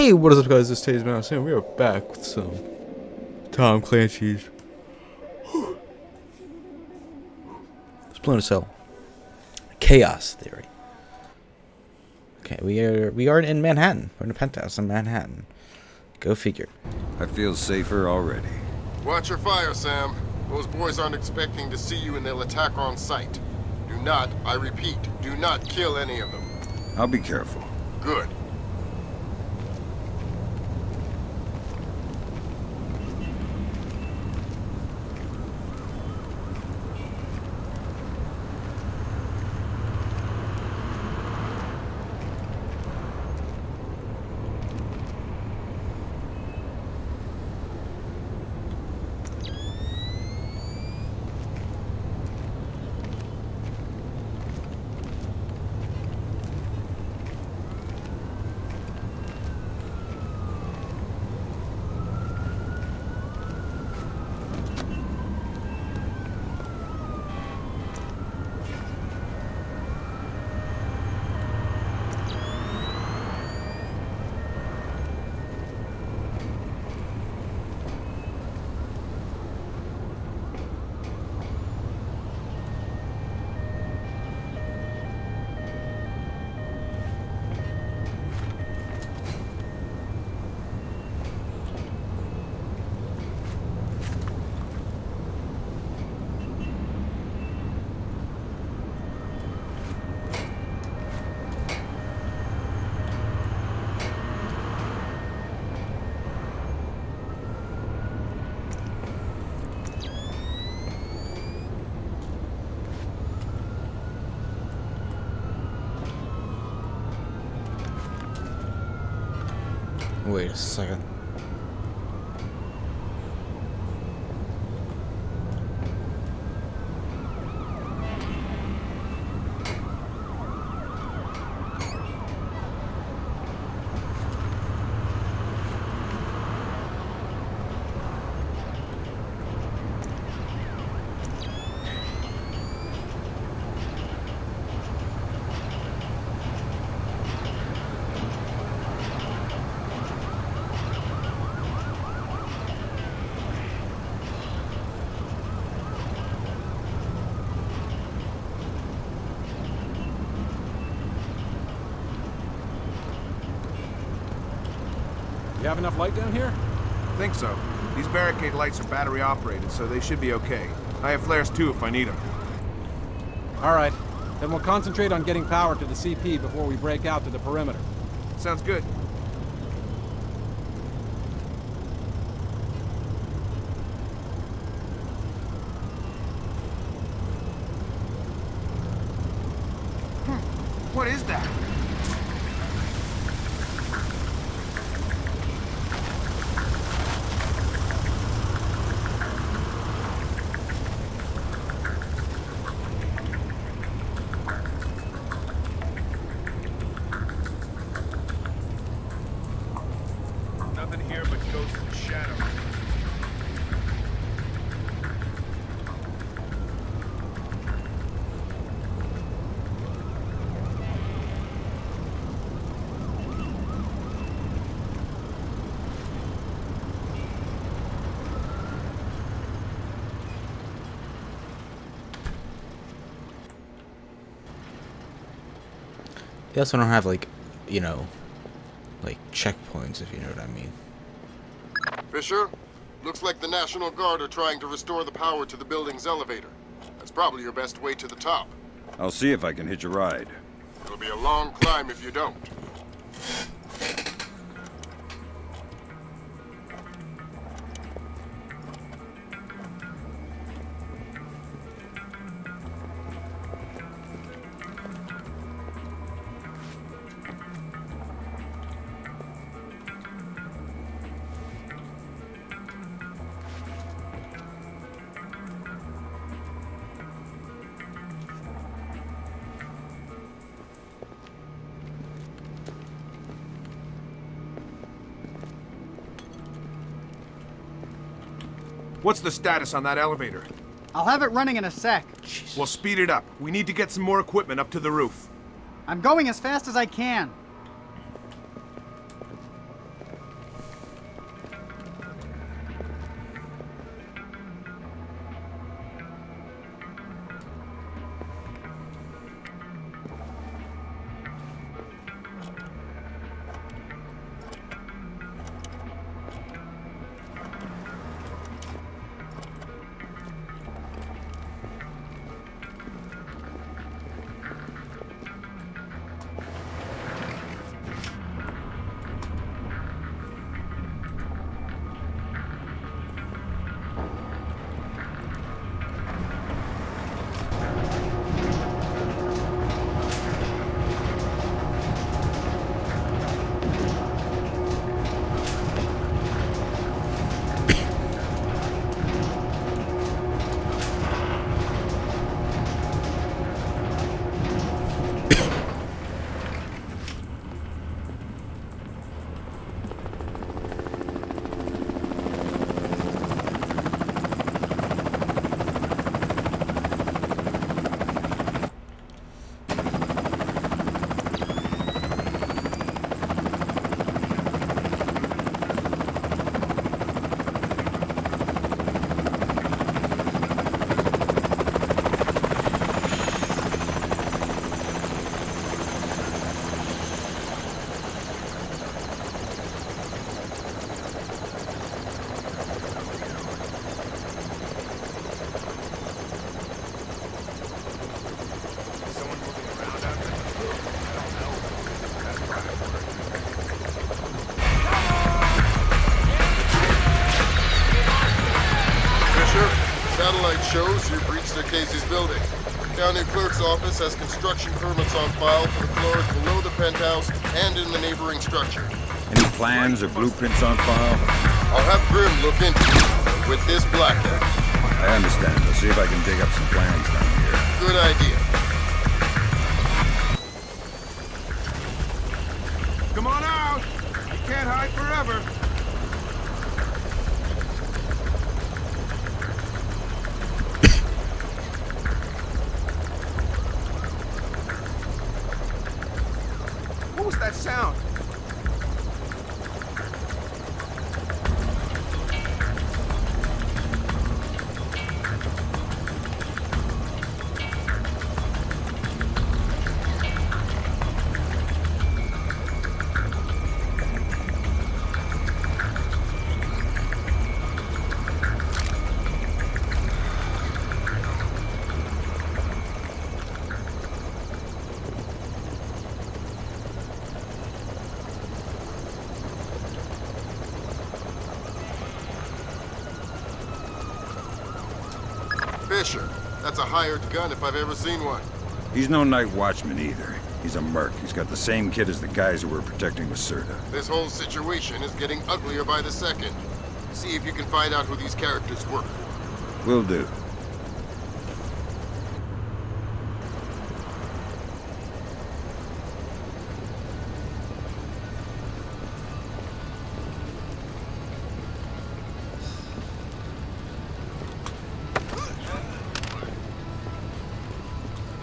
Hey, what is up, guys? This is TAZEDMOUSE, and we are back with some Tom Clancy's Splinter Cell Chaos Theory. Okay, we are in Manhattan. We're in a penthouse in Manhattan. Go figure. I feel safer already. Watch your fire, Sam. Those boys aren't expecting to see you and they'll attack on sight. Do not, I repeat, do not kill any of them. I'll be careful. Good. Wait a second. You have enough light down here? Think so. These barricade lights are battery operated, so they should be okay. I have flares too if I need them. All right. Then we'll concentrate on getting power to the CP before we break out to the perimeter. Sounds good. What is that? Nothing here but ghosts and shadows. They also don't have, like, you know, like checkpoints, if you know what I mean. Fisher, looks like the National Guard are trying to restore the power to the building's elevator. That's probably your best way to the top. I'll see if I can hitch a ride. It'll be a long climb if you don't. What's the status on that elevator? I'll have it running in a sec. Well, speed it up. We need to get some more equipment up to the roof. I'm going as fast as I can. Satellite shows you breached the Casey's building. County Clerk's office has construction permits on file for the floors below the penthouse and in the neighboring structure. Any plans or blueprints on file? I'll have Grim look into it with this blackout. I understand. I'll see if I can dig up some plans down here. Good idea. Come on out! You can't hide forever. What was that sound? Fisher. That's a hired gun if I've ever seen one. He's no night watchman either. He's a merc. He's got the same kit as the guys who were protecting Lacerda. This whole situation is getting uglier by the second. See if you can find out who these characters work for. Will do.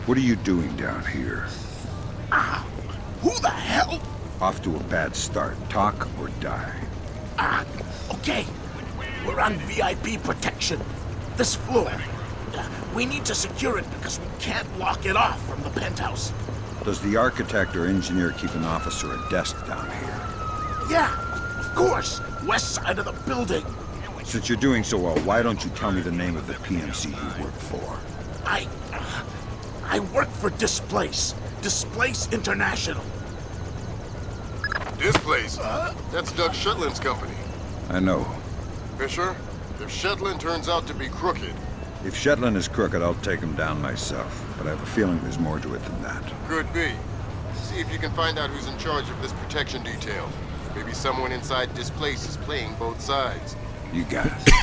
What are you doing down here? Who the hell? Off to a bad start. Talk or die. Okay. We're on VIP protection. This floor. We need to secure it because we can't lock it off from the penthouse. Does the architect or engineer keep an office or a desk down here? Yeah, of course. West side of the building. Since you're doing so well, why don't you tell me the name of the PMC you work for? I work for Displace. Displace International. Displace? That's Doug Shetland's company. I know. Fisher, if Shetland turns out to be crooked... If Shetland is crooked, I'll take him down myself. But I have a feeling there's more to it than that. Could be. See if you can find out who's in charge of this protection detail. Maybe someone inside Displace is playing both sides. You got it.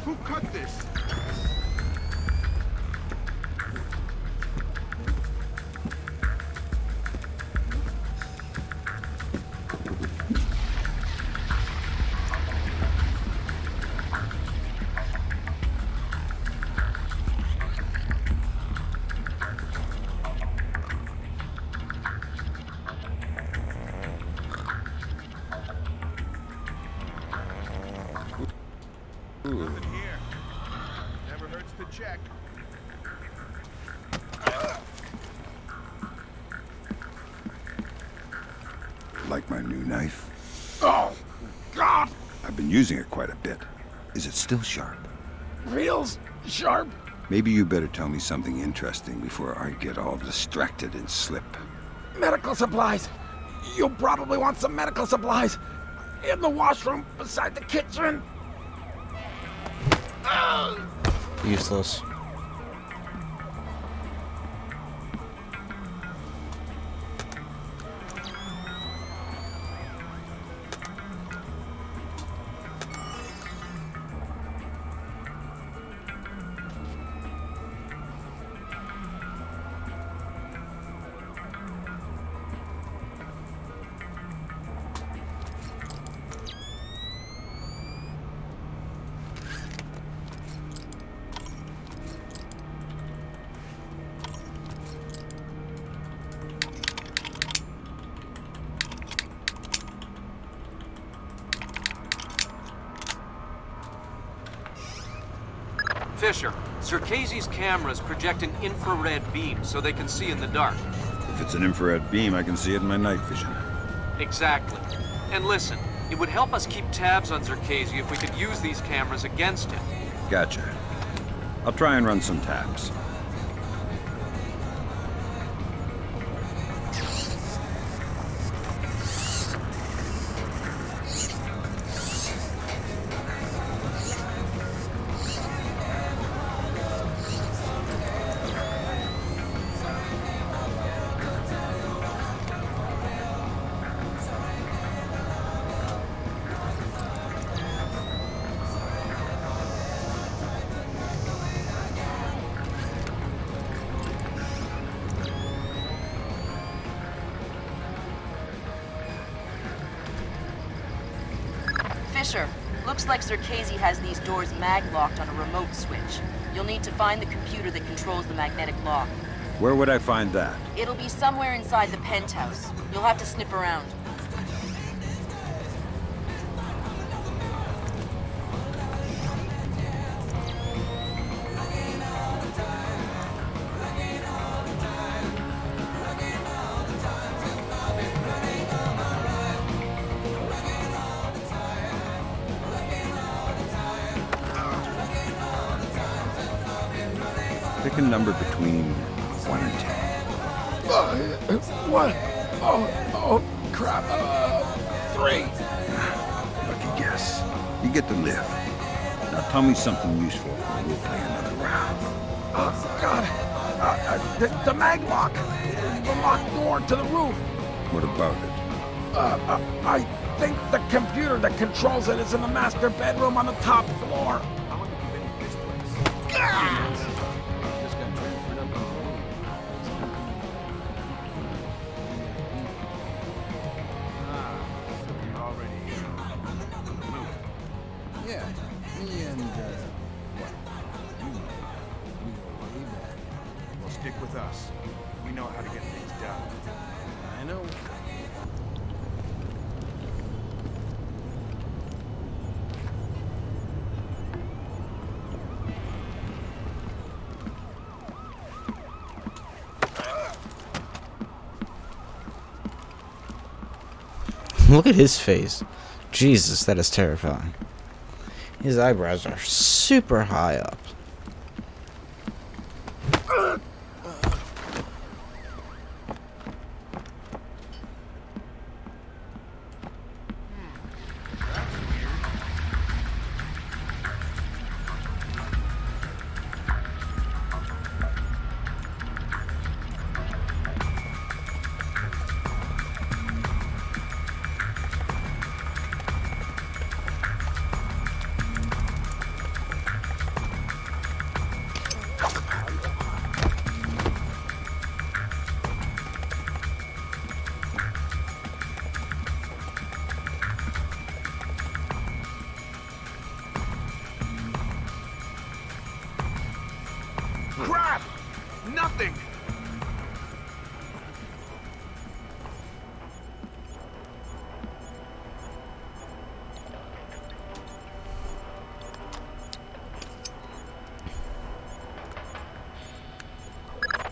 Who cut this? Nothing here. Never hurts to check. Like my new knife? Oh, God! I've been using it quite a bit. Is it still sharp? Real sharp. Maybe you better tell me something interesting before I get all distracted and slip. Medical supplies. You'll probably want some medical supplies. In the washroom beside the kitchen. Useless. Fisher, Circassi's cameras project an infrared beam so they can see in the dark. If it's an infrared beam, I can see it in my night vision. Exactly. And listen, it would help us keep tabs on Circassi if we could use these cameras against him. Gotcha. I'll try and run some tabs. Fisher, looks like Circassi has these doors mag-locked on a remote switch. You'll need to find the computer that controls the magnetic lock. Where would I find that? It'll be somewhere inside the penthouse. You'll have to sniff around. Pick a number between 1 and 10. What? Oh, crap. 3. Lucky guess. You get the lift. Now tell me something useful, or we'll play another round. God. The mag lock. The locked door to the roof. What about it? I think the computer that controls it is in the master bedroom on the top floor. Just got transferred up on the road. So you're already here. Yeah, me and, what? You know, we go way back. Well, stick with us. We know how to get things done. I know. Look at his face. Jesus, that is terrifying. His eyebrows are super high up. Crap! Nothing!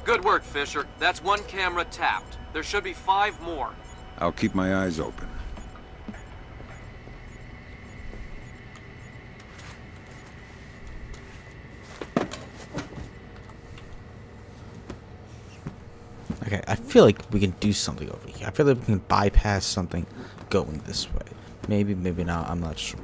Good work, Fisher. That's 1 camera tapped. There should be 5 more. I'll keep my eyes open. Okay, I feel like we can do something over here. I feel like we can bypass something going this way. Maybe, maybe not. I'm not sure.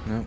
Nope.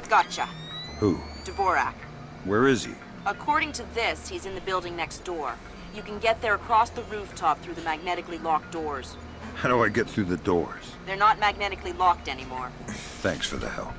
Gotcha. Who? Dvorak. Where is he? According to this, he's in the building next door. You can get there across the rooftop through the magnetically locked doors. How do I get through the doors? They're not magnetically locked anymore. Thanks for the help.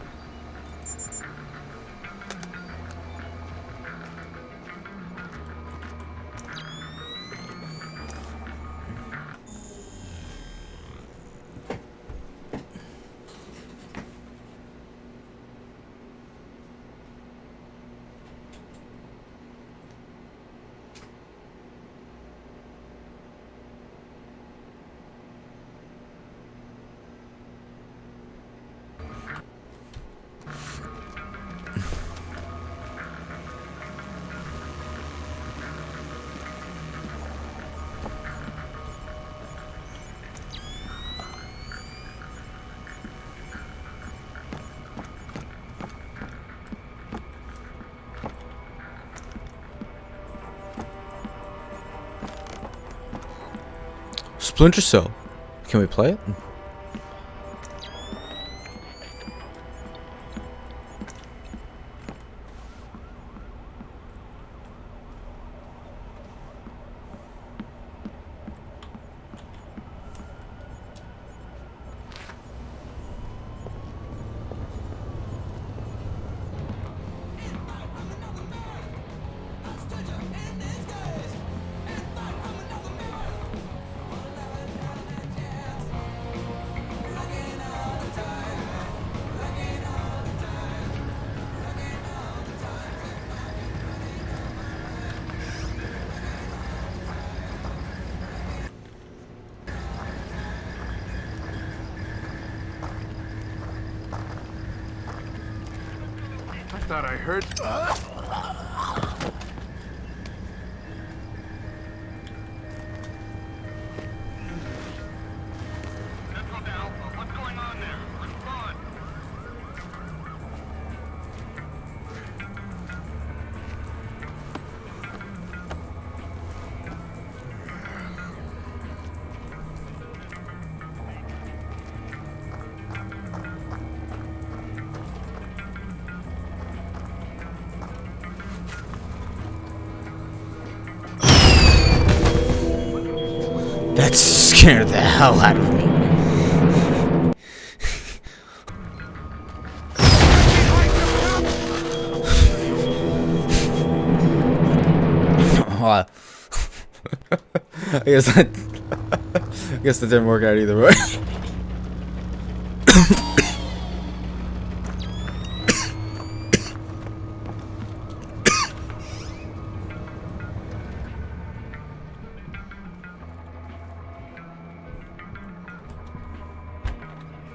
Splinter Cell. Can we play it? I thought I heard... What's going on there? What's going? That scared the hell out of me. I guess that didn't work out either way.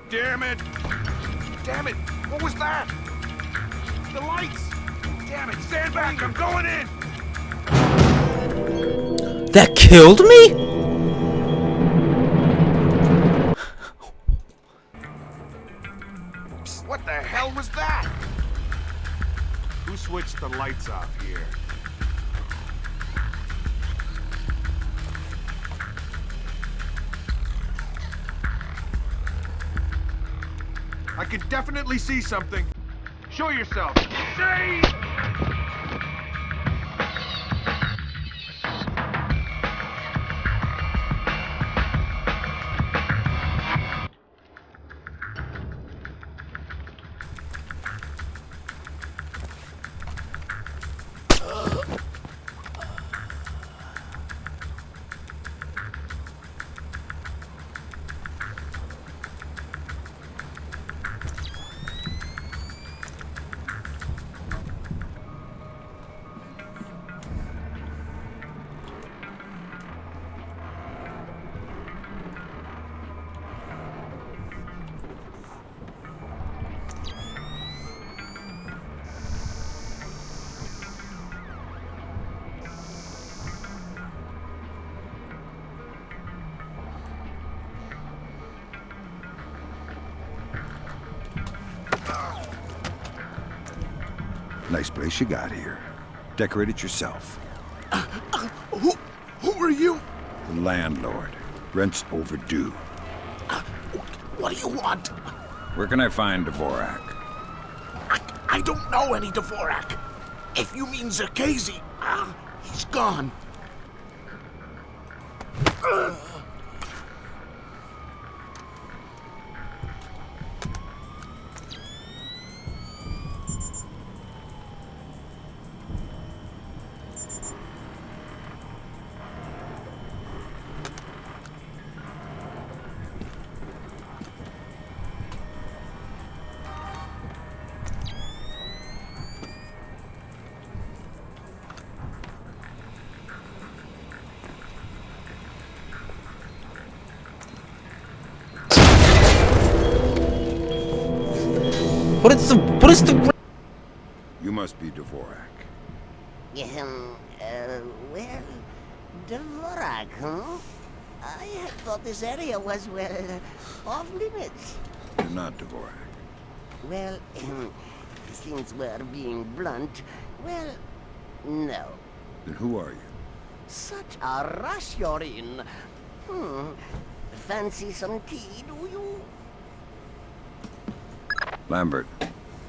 Damn it! Damn it! What was that? The lights! Damn it! Stand back! I'm going in! That killed me? What the hell was that? Who switched the lights off here? I can definitely see something. Show yourself. See! Nice place you got here. Decorate it yourself. Who are you? The landlord. Rent's overdue. What do you want? Where can I find Dvorak? I don't know any Dvorak. If you mean Zerkazy, he's gone. What is the... You must be Dvorak. Well, Dvorak, huh? I had thought this area was, well, off limits. You're not Dvorak. Well, since we're being blunt, well, no. Then who are you? Such a rush you're in. Fancy some tea, do you? Lambert,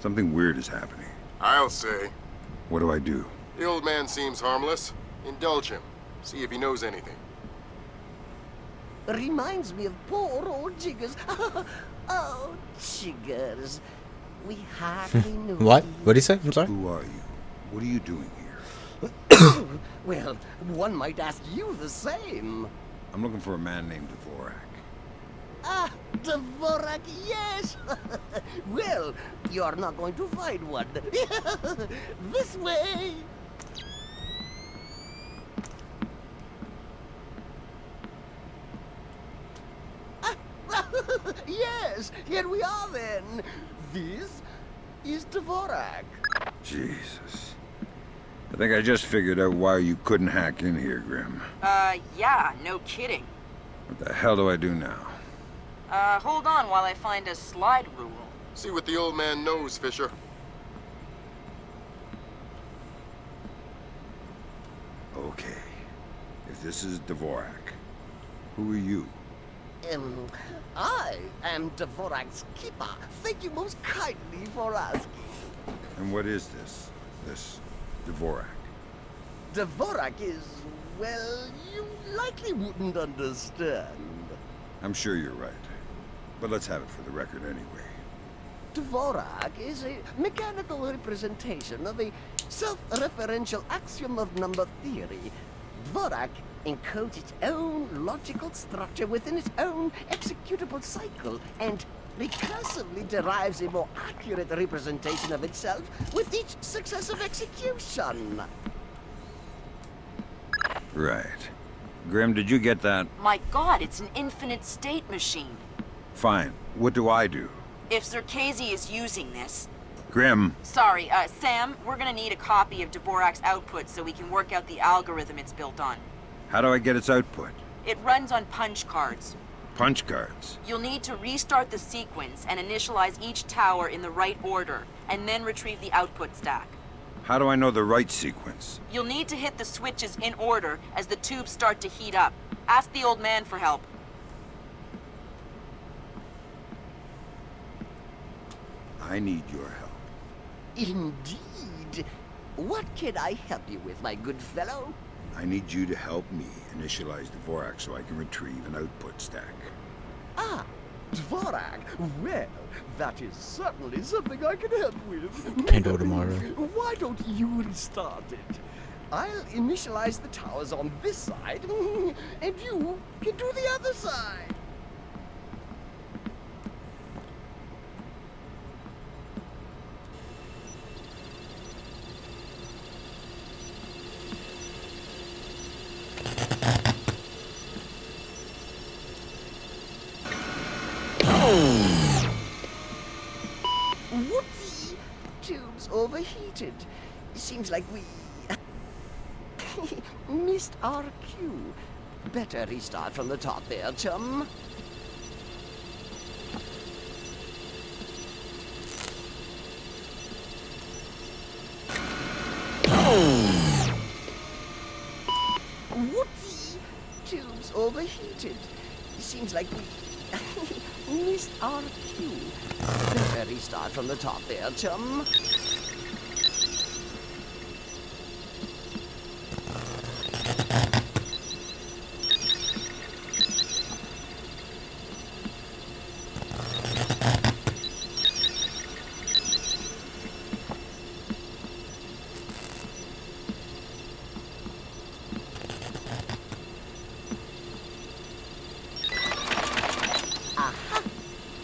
something weird is happening. I'll say. What do I do? The old man seems harmless. Indulge him. See if he knows anything. Reminds me of poor old Jiggers. Oh, Jiggers. We hardly knew What? you. What did he say? I'm sorry? Who are you? What are you doing here? Well, one might ask you the same. I'm looking for a man named Dvorak. Ah, Dvorak, yes! Well, you're not going to find one. This way! Yes, here we are then. This is Dvorak. Jesus. I think I just figured out why you couldn't hack in here, Grim. Yeah, no kidding. What the hell do I do now? Hold on while I find a slide rule. See what the old man knows, Fisher. Okay. If this is Dvorak, who are you? I am Dvorak's keeper. Thank you most kindly for asking. And what is this? This Dvorak? Dvorak is, well, you likely wouldn't understand. I'm sure you're right. But let's have it for the record anyway. Dvorak is a mechanical representation of a self-referential axiom of number theory. Dvorak encodes its own logical structure within its own executable cycle and recursively derives a more accurate representation of itself with each successive execution. Right. Grim, did you get that? My god, it's an infinite state machine. Fine. What do I do? If Zerkazy is using this... Grim. Sorry, Sam, we're gonna need a copy of Dvorak's output so we can work out the algorithm it's built on. How do I get its output? It runs on punch cards. Punch cards? You'll need to restart the sequence and initialize each tower in the right order, and then retrieve the output stack. How do I know the right sequence? You'll need to hit the switches in order as the tubes start to heat up. Ask the old man for help. I need your help. Indeed. What can I help you with, my good fellow? I need you to help me initialize Dvorak so I can retrieve an output stack. Ah, Dvorak. Well, that is certainly something I can help with. Pando tomorrow. Why don't you restart it? I'll initialize the towers on this side, and you can do the other side. Whoopsie! Tube's overheated. Seems like we missed our cue. Better restart from the top there, chum. tubes overheated. Seems like we missed our cue. Better restart from the top there, chum.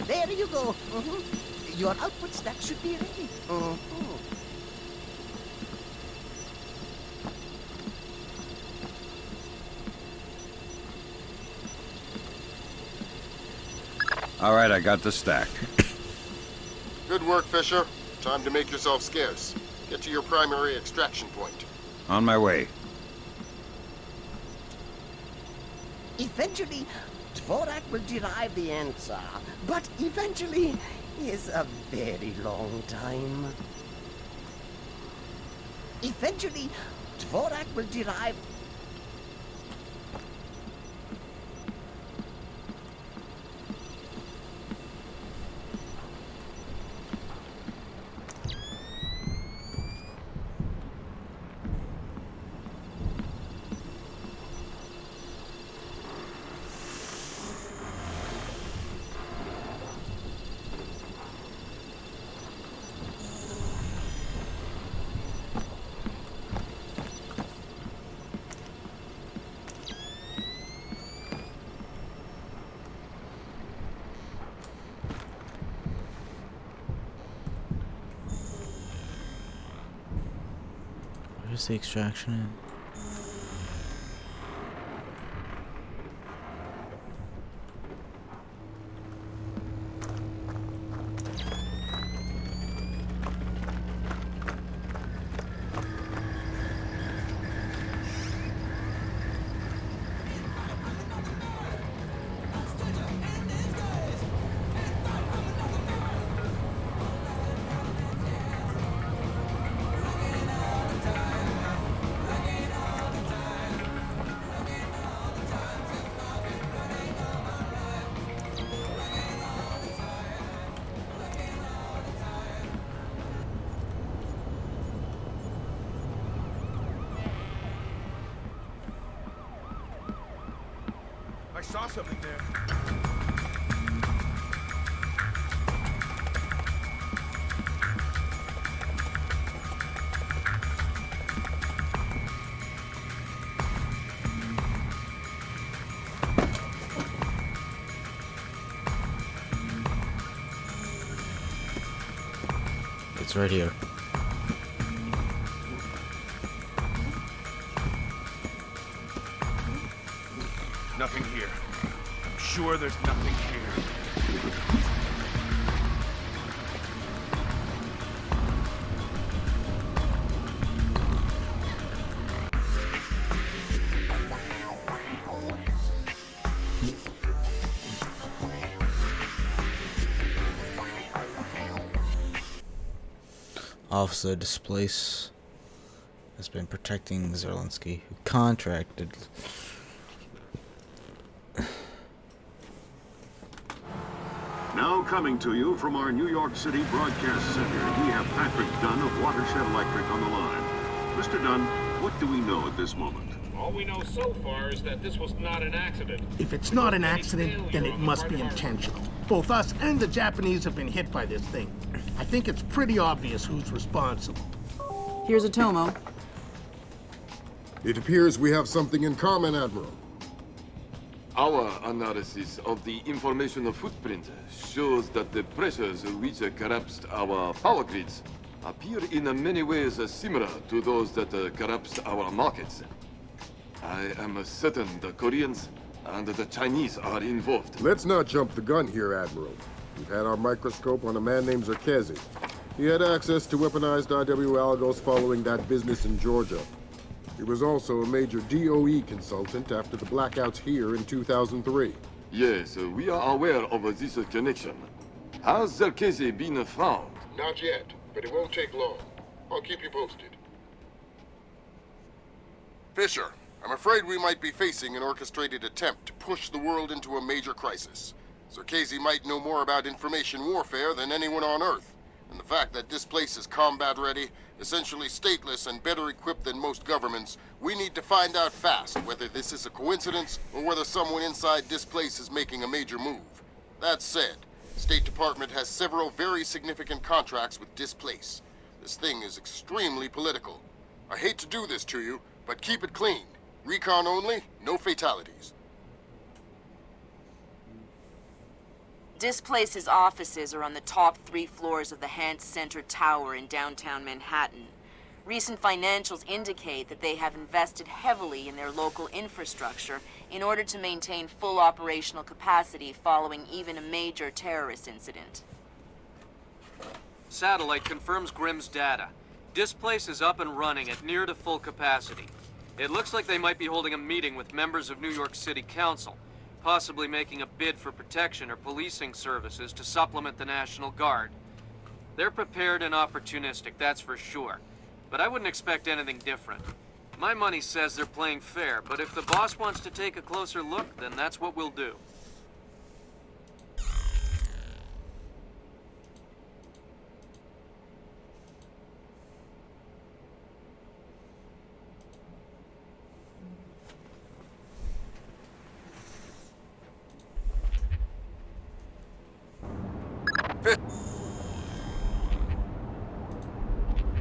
There you go. Your output stack should be ready. All right, I got the stack. Good work, Fisher. Time to make yourself scarce. Get to your primary extraction point. On my way. Eventually, Dvorak will derive the answer, but eventually is a very long time. Eventually, Dvorak will derive... Where's the extraction in? I saw something there. It's right here. Nothing here. I'm sure there's nothing here. Officer Displace has been protecting Zerlinski, who contracted. Now coming to you from our New York City broadcast center, we have Patrick Dunn of Watershed Electric on the line. Mr. Dunn, what do we know at this moment? All we know so far is that this was not an accident. If it's not an accident, then it must be intentional. Both us and the Japanese have been hit by this thing. I think it's pretty obvious who's responsible. Here's a Tomo. It appears we have something in common, Admiral. Our analysis of the information footprint shows that the pressures which collapsed our power grids appear in many ways similar to those that collapsed our markets. I am certain the Koreans and the Chinese are involved. Let's not jump the gun here, Admiral. We've had our microscope on a man named Zerkezi. He had access to weaponized IW algos following that business in Georgia. He was also a major DOE consultant after the blackouts here in 2003. Yes, we are aware of this connection. Has Zerkezi been found? Not yet, but it won't take long. I'll keep you posted. Fisher, I'm afraid we might be facing an orchestrated attempt to push the world into a major crisis. Zarkesi might know more about information warfare than anyone on Earth, and the fact that this place is combat-ready, essentially stateless and better equipped than most governments, we need to find out fast whether this is a coincidence or whether someone inside this place is making a major move. That said, the State Department has several very significant contracts with this place. This thing is extremely political. I hate to do this to you, but keep it clean. Recon only, no fatalities. Displace's offices are on the top 3 floors of the Hans Center Tower in downtown Manhattan. Recent financials indicate that they have invested heavily in their local infrastructure in order to maintain full operational capacity following even a major terrorist incident. Satellite confirms Grimm's data. Displace is up and running at near to full capacity. It looks like they might be holding a meeting with members of New York City Council, possibly making a bid for protection or policing services to supplement the National Guard. They're prepared and opportunistic, that's for sure. But I wouldn't expect anything different. My money says they're playing fair, but if the boss wants to take a closer look, then that's what we'll do.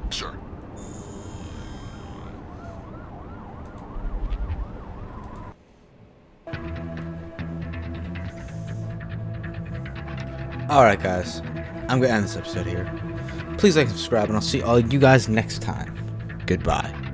Sure. Alright guys, I'm gonna end this episode here. Please like and subscribe, and I'll see all you guys next time. Goodbye.